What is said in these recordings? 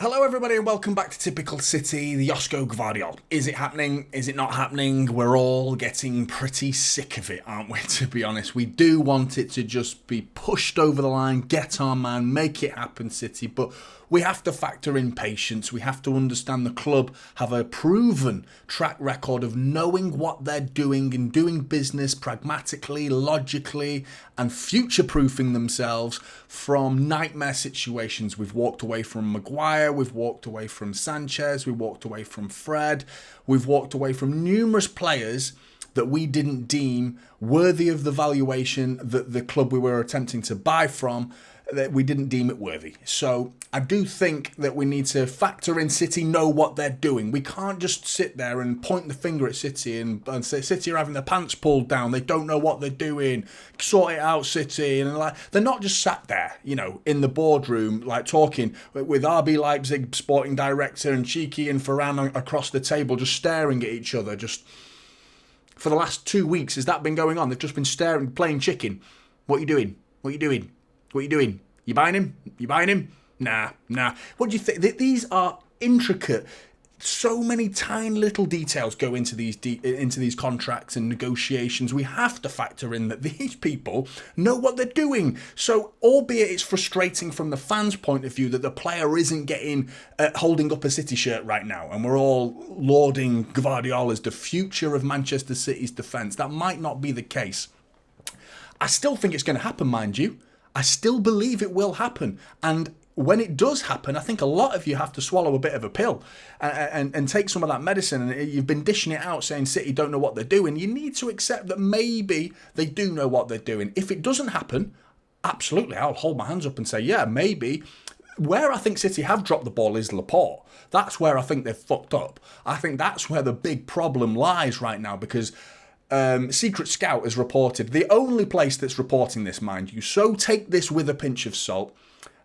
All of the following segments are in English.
Hello everybody and welcome back to Typical City, the Josko Gvardiol. Is it happening? Is it not happening? We're all getting pretty sick of it, aren't we, to be honest? We do want it to just be pushed over the line, get our man, make it happen, City, but we have to factor in patience. We have to understand the club have a proven track record of knowing what they're doing and doing business pragmatically, logically, and future-proofing themselves from nightmare situations. We've walked away from Maguire, we've walked away from Sanchez, we've walked away from Fred, we've walked away from numerous players that we didn't deem worthy of the valuation that the club we were attempting to buy from, that we didn't deem it worthy. So I do think that we need to factor in City know what they're doing. We can't just sit there and point the finger at City and say City are having their pants pulled down. They don't know what they're doing. Sort it out, City. And they're not just sat there, in the boardroom, talking with RB Leipzig sporting director and Cheeky and Ferran across the table, just staring at each other. Just for the last 2 weeks, has that been going on? They've just been staring, playing chicken. What are you doing? What are you doing? What are you doing? You buying him? You buying him? Nah. What do you think? These are intricate. So many tiny little details go into these contracts and negotiations. We have to factor in that these people know what they're doing. So, albeit it's frustrating from the fans' point of view that the player isn't getting holding up a City shirt right now, and we're all lauding Gvardiol as the future of Manchester City's defence. That might not be the case. I still think it's going to happen, mind you. I still believe it will happen. And when it does happen, I think a lot of you have to swallow a bit of a pill and take some of that medicine. And you've been dishing it out saying City don't know what they're doing. You need to accept that maybe they do know what they're doing. If it doesn't happen, absolutely, I'll hold my hands up and say, yeah, maybe. Where I think City have dropped the ball is Laporte. That's where I think they've fucked up. I think that's where the big problem lies right now, because Secret Scout has reported, the only place that's reporting this, mind you, so take this with a pinch of salt,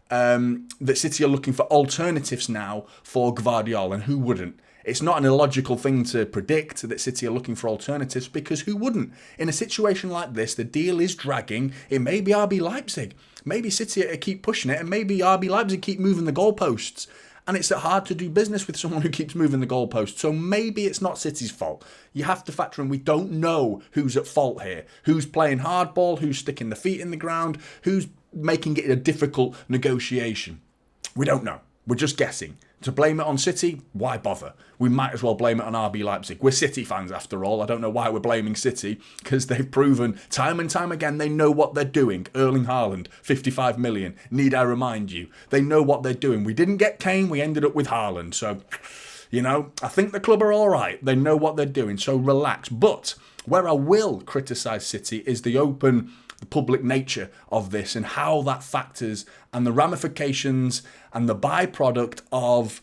that City are looking for alternatives now for Gvardiol, and who wouldn't? It's not an illogical thing to predict that City are looking for alternatives, because who wouldn't? In a situation like this, the deal is dragging. It may be RB Leipzig. Maybe City keep pushing it, and maybe RB Leipzig keep moving the goalposts. And it's hard to do business with someone who keeps moving the goalposts. So maybe it's not City's fault. You have to factor in we don't know who's at fault here. Who's playing hardball, who's sticking the feet in the ground, who's making it a difficult negotiation. We don't know. We're just guessing. To blame it on City, why bother? We might as well blame it on RB Leipzig. We're City fans after all. I don't know why we're blaming City, because they've proven time and time again they know what they're doing. Erling Haaland, 55 million. Need I remind you? They know what they're doing. We didn't get Kane, we ended up with Haaland. So, I think the club are all right. They know what they're doing, so relax. But where I will criticise City is the public nature of this and how that factors and the ramifications and the byproduct of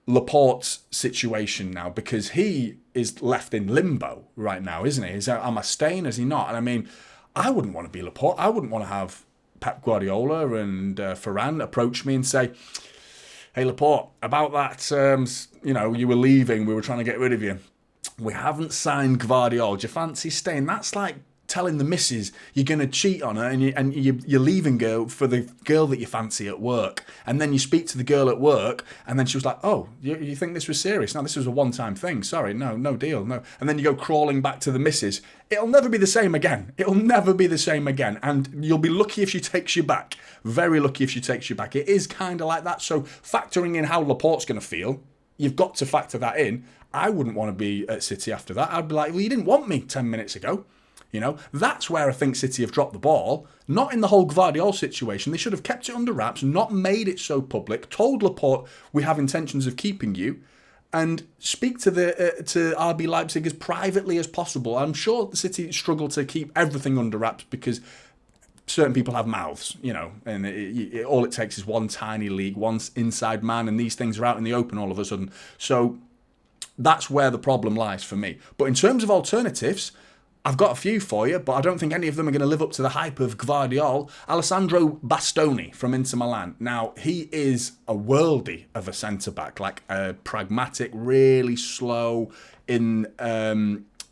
Laporte's situation now, because he is left in limbo right now, isn't he? Am I staying? Is he not? And I mean, I wouldn't want to be Laporte. I wouldn't want to have Pep Guardiola and Ferran approach me and say, hey, Laporte, about that, you were leaving, we were trying to get rid of you. We haven't signed Gvardiol. Do you fancy staying? That's like telling the missus you're going to cheat on her and you're leaving her for the girl that you fancy at work. And then you speak to the girl at work and then she was like, oh, you think this was serious? No, this was a one-time thing. Sorry, no deal, no. And then you go crawling back to the missus. It'll never be the same again. It'll never be the same again. And you'll be lucky if she takes you back. Very lucky if she takes you back. It is kind of like that. So factoring in how Laporte's going to feel, you've got to factor that in. I wouldn't want to be at City after that. I'd be like, well, you didn't want me 10 minutes ago. That's where I think City have dropped the ball. Not in the whole Gvardiol situation. They should have kept it under wraps, not made it so public, told Laporte we have intentions of keeping you, and speak to RB Leipzig as privately as possible. I'm sure the City struggle to keep everything under wraps because certain people have mouths, and all it takes is one tiny leak, one inside man, and these things are out in the open all of a sudden. So that's where the problem lies for me. But in terms of alternatives, I've got a few for you, but I don't think any of them are going to live up to the hype of Gvardiol. Alessandro Bastoni from Inter Milan. Now, he is a worldie of a centre-back, like a pragmatic, really slow in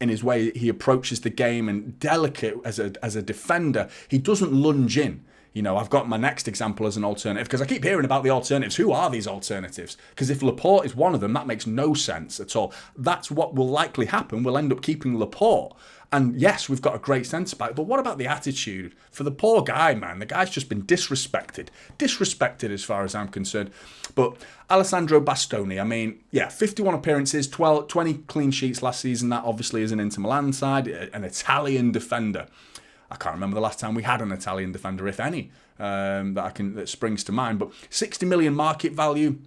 his way he approaches the game and delicate as a defender. He doesn't lunge in. I've got my next example as an alternative, because I keep hearing about the alternatives. Who are these alternatives? Because if Laporte is one of them, that makes no sense at all. That's what will likely happen. We'll end up keeping Laporte. And yes, we've got a great centre-back, but what about the attitude? For the poor guy, man, the guy's just been disrespected. Disrespected as far as I'm concerned. But Alessandro Bastoni, 51 appearances, 20 clean sheets last season. That obviously is an Inter Milan side, an Italian defender. I can't remember the last time we had an Italian defender, if any, that springs to mind. But 60 million market value,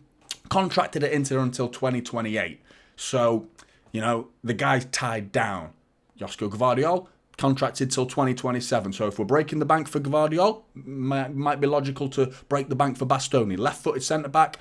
contracted at Inter until 2028. So, the guy's tied down. Josko Gvardiol, contracted till 2027. So if we're breaking the bank for Gvardiol, might be logical to break the bank for Bastoni. Left-footed centre-back.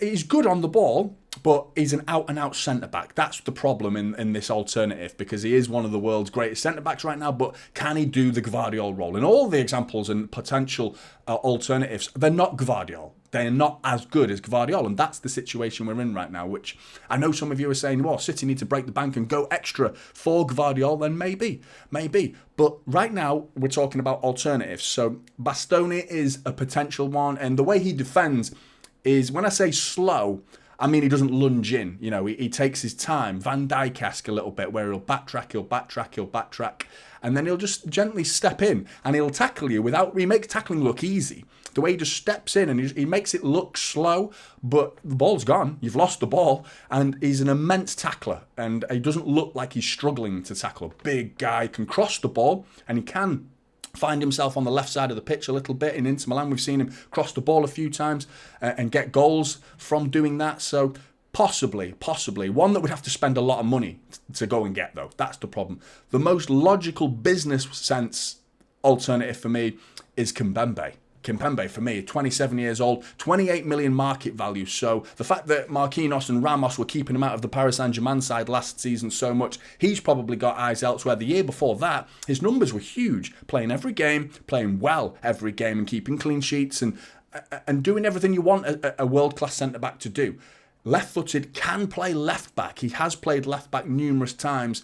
He's good on the ball, but he's an out-and-out centre-back. That's the problem in this alternative, because he is one of the world's greatest centre-backs right now, but can he do the Gvardiol role? In all the examples and potential alternatives, they're not Gvardiol. They're not as good as Gvardiol, and that's the situation we're in right now, which I know some of you are saying, well, City need to break the bank and go extra for Gvardiol, then maybe. But right now, we're talking about alternatives. So Bastoni is a potential one, and the way he defends is, when I say slow, I mean he doesn't lunge in. He takes his time, Van Dijk-esque a little bit, where he'll backtrack, and then he'll just gently step in, and he'll tackle you he makes tackling look easy. The way he just steps in and he makes it look slow, but the ball's gone. You've lost the ball, and he's an immense tackler, and he doesn't look like he's struggling to tackle. A big guy, can cross the ball, and he can find himself on the left side of the pitch a little bit. In Inter Milan, we've seen him cross the ball a few times and get goals from doing that. So possibly one that would have to spend a lot of money to go and get, though. That's the problem. The most logical business sense alternative for me is Kimpembe. Kimpembe, for me, 27 years old, 28 million market value. So the fact that Marquinhos and Ramos were keeping him out of the Paris Saint-Germain side last season so much, he's probably got eyes elsewhere. The year before that, his numbers were huge, playing every game, playing well every game, and keeping clean sheets and doing everything you want a world-class centre-back to do. Left-footed, can play left-back. He has played left-back numerous times.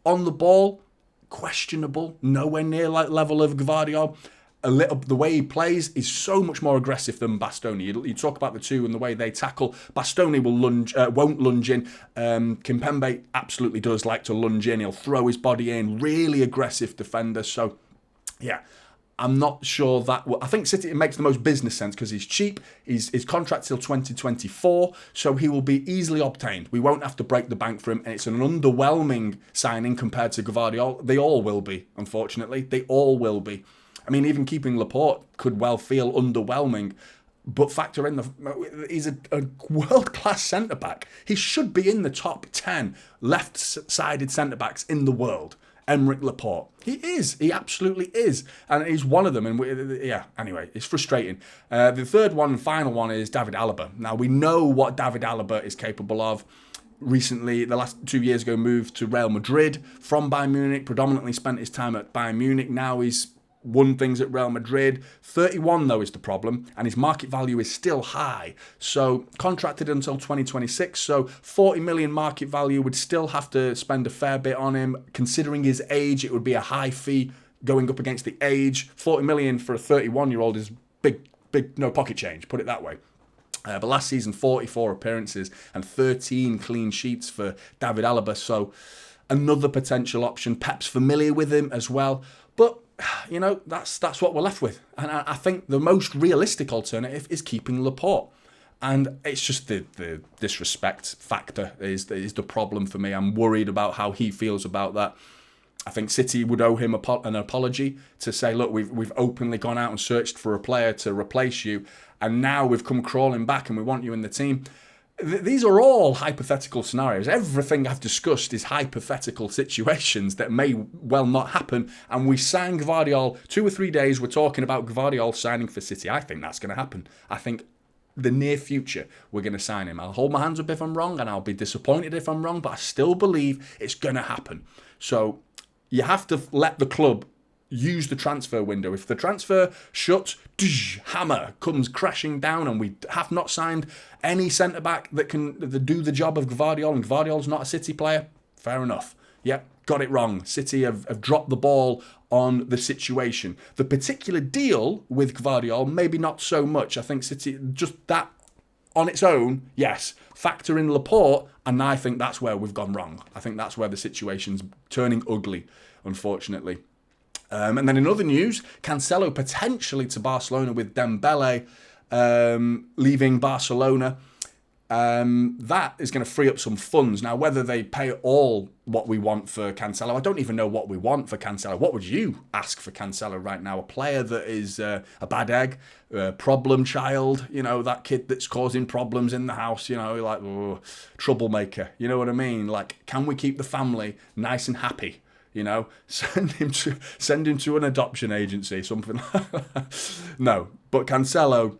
On the ball, questionable, nowhere near like level of Gvardiol. The way he plays is so much more aggressive than Bastoni. You talk about the two and the way they tackle. Bastoni won't lunge in. Kimpembe absolutely does like to lunge in. He'll throw his body in. Really aggressive defender. So, yeah, I'm not sure that... I think City, it makes the most business sense because he's cheap. His contract till 2024, so he will be easily obtained. We won't have to break the bank for him, and it's an underwhelming signing compared to Gvardiol. They all will be, unfortunately. They all will be. Even keeping Laporte could well feel underwhelming, but factor in he's a world-class centre-back. He should be in the top 10 left-sided centre-backs in the world. Aymeric Laporte. He is. He absolutely is. And he's one of them. And anyway, it's frustrating. The third one and final one is David Alaba. Now, we know what David Alaba is capable of. Recently, the last 2 years ago, moved to Real Madrid from Bayern Munich, predominantly spent his time at Bayern Munich. Now he's won things at Real Madrid. 31, though, is the problem, and his market value is still high. So, contracted until 2026, so 40 million market value, would still have to spend a fair bit on him. Considering his age, it would be a high fee going up against the age. 40 million for a 31-year-old is big, no pocket change, put it that way. But last season, 44 appearances and 13 clean sheets for David Alaba, so another potential option. Pep's familiar with him as well, but that's what we're left with. And I think the most realistic alternative is keeping Laporte. And it's just the disrespect factor is the problem for me. I'm worried about how he feels about that. I think City would owe him an apology to say, look, we've openly gone out and searched for a player to replace you, and now we've come crawling back and we want you in the team. These are all hypothetical scenarios. Everything I've discussed is hypothetical situations that may well not happen. And we signed Gvardiol 2 or 3 days. We're talking about Gvardiol signing for City. I think that's going to happen. I think the near future, we're going to sign him. I'll hold my hands up if I'm wrong, and I'll be disappointed if I'm wrong, but I still believe it's going to happen. So you have to let the club use the transfer window. If the transfer shuts, hammer comes crashing down, and we have not signed any centre-back that can do the job of Gvardiol, and Gvardiol's not a City player, fair enough. Yep, got it wrong. City have dropped the ball on the situation. The particular deal with Gvardiol, maybe not so much. I think City, just that on its own, yes. Factor in Laporte, and I think that's where we've gone wrong. I think that's where the situation's turning ugly, unfortunately. And then in other news, Cancelo potentially to Barcelona with Dembele leaving Barcelona. That is going to free up some funds. Now, whether they pay all what we want for Cancelo, I don't even know what we want for Cancelo. What would you ask for Cancelo right now? A player that is a bad egg, a problem child, that kid that's causing problems in the house, like troublemaker. You know what I mean? Like, can we keep the family nice and happy? Send him to an adoption agency, something like that. No, but Cancelo,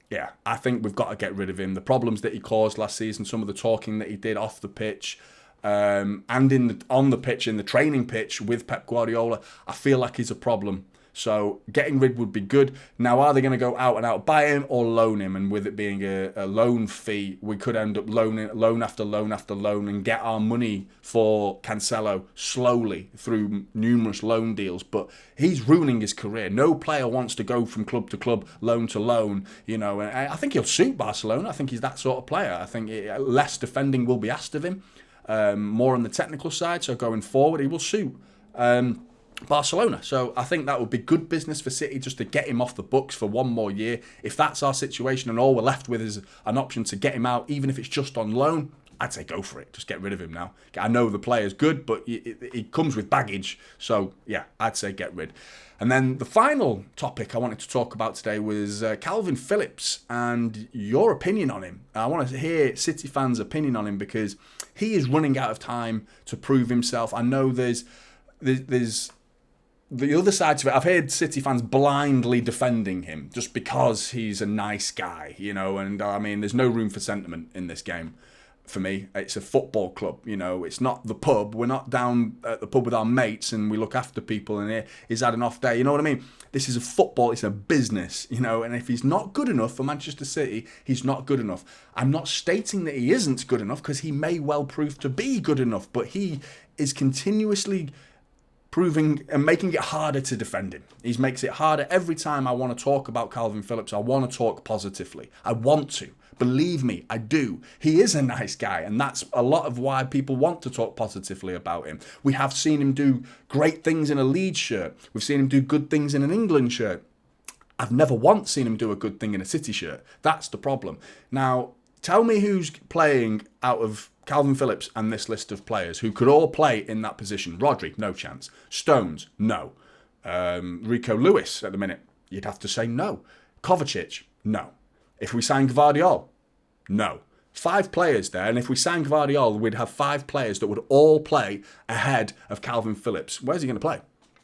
yeah, I think we've got to get rid of him. The problems that he caused last season, some of the talking that he did off the pitch, and on the pitch, in the training pitch with Pep Guardiola, I feel like he's a problem. So getting rid would be good. Now, are they going to go out and out buy him or loan him? And with it being a loan fee, we could end up loan after loan after loan and get our money for Cancelo slowly through numerous loan deals. But he's ruining his career. No player wants to go from club to club, loan to loan. And I think he'll suit Barcelona. I think he's that sort of player. I think less defending will be asked of him, more on the technical side. So going forward, he will suit Barcelona. So I think that would be good business for City just to get him off the books for one more year. If that's our situation and all we're left with is an option to get him out, even if it's just on loan, I'd say go for it. Just get rid of him now. I know the player's good, but he comes with baggage. So yeah, I'd say get rid. And then the final topic I wanted to talk about today was Kalvin Phillips and your opinion on him. I want to hear City fans' opinion on him because he is running out of time to prove himself. I know there's the other side to it. I've heard City fans blindly defending him just because he's a nice guy, and I mean, there's no room for sentiment in this game. For me, it's a football club, it's not the pub. We're not down at the pub with our mates and we look after people and he's had an off day, you know what I mean? This is a football, it's a business, and if he's not good enough for Manchester City, he's not good enough. I'm not stating that he isn't good enough because he may well prove to be good enough, but he is continuously proving and making it harder to defend him. He makes it harder every time I want to talk about Kalvin Phillips. I want to talk positively. I want to. Believe me, I do. He is a nice guy, and that's a lot of why people want to talk positively about him. We have seen him do great things in a Leeds shirt. We've seen him do good things in an England shirt. I've never once seen him do a good thing in a City shirt. That's the problem. Now, tell me who's playing out of Kalvin Phillips and this list of players who could all play in that position. Rodri, no chance. Stones, no. Rico Lewis at the minute, you'd have to say no. Kovacic, no. If we sign Gvardiol, no. 5 players there, and if we sign Gvardiol, we'd have 5 players that would all play ahead of Kalvin Phillips. Where's he going to play?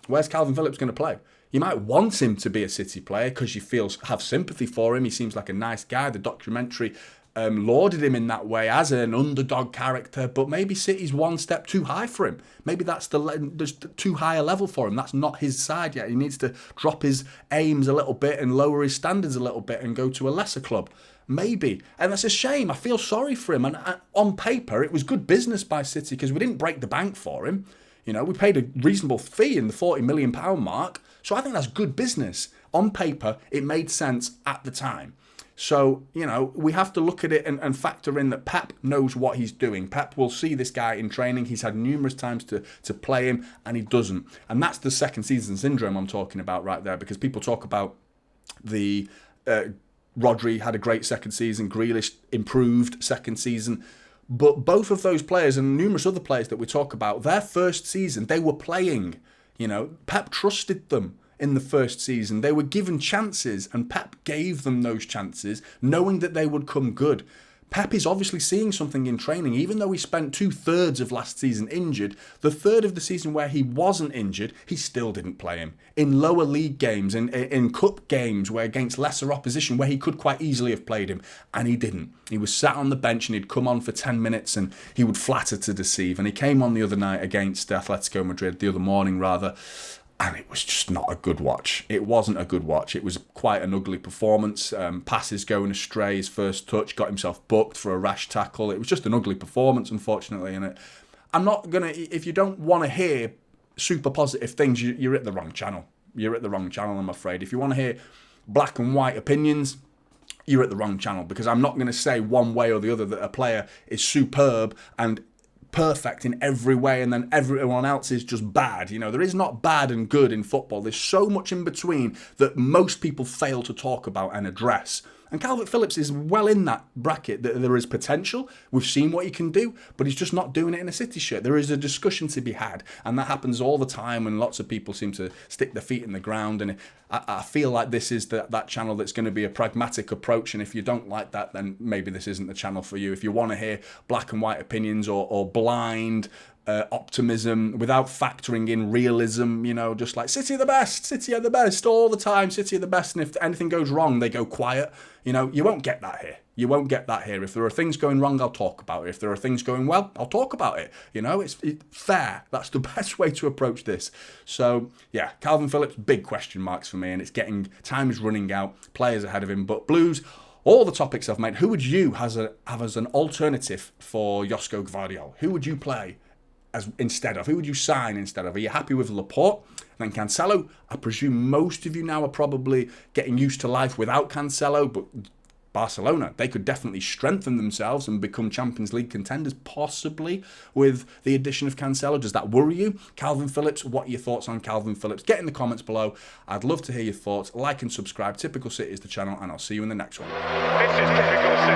Where's Kalvin Phillips going to play? You might want him to be a City player because you have sympathy for him. He seems like a nice guy. The documentary lauded him in that way as an underdog character, but maybe City's one step too high for him. Maybe that's there's too high a level for him. That's not his side yet. He needs to drop his aims a little bit and lower his standards a little bit and go to a lesser club. Maybe. And that's a shame. I feel sorry for him. And on paper, it was good business by City because we didn't break the bank for him. We paid a reasonable fee in the £40 million mark. So I think that's good business. On paper, it made sense at the time. So, we have to look at it and factor in that Pep knows what he's doing. Pep will see this guy in training. He's had numerous times to play him, and he doesn't. And that's the second season syndrome I'm talking about right there, because people talk about the Rodri had a great second season, Grealish improved second season. But both of those players and numerous other players that we talk about, their first season, they were playing. Pep trusted them. In the first season, they were given chances and Pep gave them those chances knowing that they would come good. Pep is obviously seeing something in training. Even though he spent 2/3 of last season injured, the third of the season where he wasn't injured, he still didn't play him. In lower league games, in cup games where against lesser opposition where he could quite easily have played him, and he didn't. He was sat on the bench and he'd come on for 10 minutes and he would flatter to deceive. And he came on the other night against Atletico Madrid, the other morning rather, and it was just not a good watch. It wasn't a good watch. It was quite an ugly performance. Passes going astray. His first touch got himself booked for a rash tackle. It was just an ugly performance, unfortunately. And I'm not going to, if you don't want to hear super positive things, you're at the wrong channel. You're at the wrong channel, I'm afraid. If you want to hear black and white opinions, you're at the wrong channel, because I'm not going to say one way or the other that a player is superb and perfect in every way and then everyone else is just bad. You know, there is not bad and good in football. There's so much in between that most people fail to talk about and address. And Kalvin Phillips is well in that bracket, that there is potential. We've seen what he can do, but he's just not doing it in a City shirt. There is a discussion to be had, and that happens all the time, and lots of people seem to stick their feet in the ground. And I feel like this is that channel that's going to be a pragmatic approach, and if you don't like that, then maybe this isn't the channel for you. If you want to hear black and white opinions or blind optimism without factoring in realism, you know, just like City are the best, City are the best all the time, City are the best, and if anything goes wrong, they go quiet. You know, you won't get that here. You won't get that here. If there are things going wrong, I'll talk about it. If there are things going well, I'll talk about it. You know, it's fair. That's the best way to approach this. So, yeah, Kalvin Phillips, big question marks for me, and it's getting, time is running out, players ahead of him. But Blues, all the topics I've made, who would you have as an alternative for Josko Gvardiol? Who would you play instead of? Who would you sign instead of? Are you happy with Laporte? And then Cancelo, I presume most of you now are probably getting used to life without Cancelo, but Barcelona, they could definitely strengthen themselves and become Champions League contenders, possibly with the addition of Cancelo. Does that worry you? Kalvin Phillips, what are your thoughts on Kalvin Phillips? Get in the comments below. I'd love to hear your thoughts. Like and subscribe. Typical City is the channel, and I'll see you in the next one. This is Typical City.